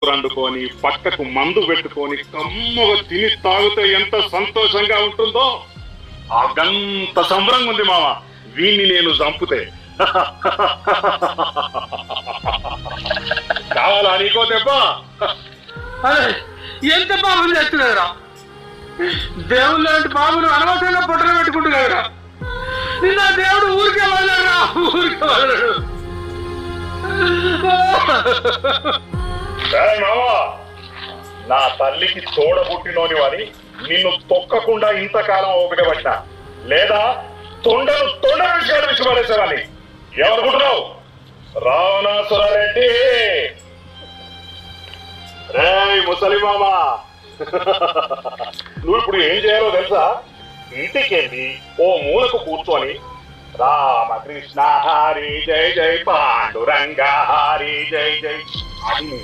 వండుకొని పక్కకు మందు పెట్టుకొని కమ్మగా తిని తాగితే ఎంత సంతోషంగా ఉంటుందో అంత సంబరంగా ఉంది మామ వీణ్ణి నేను చంపుతే. కావాలా నీకో దెబ్బ? అదే ఎంత పాపం చేస్తున్నారా? దేవుడు లాంటి బాబును అనవసరంగా పొట్టలు పెట్టుకుంటున్నారా? నిన్న దేవుడు ఊరికే వదలరా, ఊరికే వదలడు. మావా, నా తల్లికి తోడబుట్టినోని వారి నిన్ను తొక్కకుండా ఇంతకాలం ఓపికబట్టినా, లేదా తొండ విషయాలు విషయం పడేసేవాని ఏమనుకుంటున్నావు? రావణాసురారెడ్డి రే ముసలి మామా, నువ్వు ఇప్పుడు ఏం చేయాలో తెలుసా? ఇంటికెళ్ళి ఓ మూలకు కూర్చొని రామకృష్ణ హరి జై జై పాండురంగ హరి జై జై అని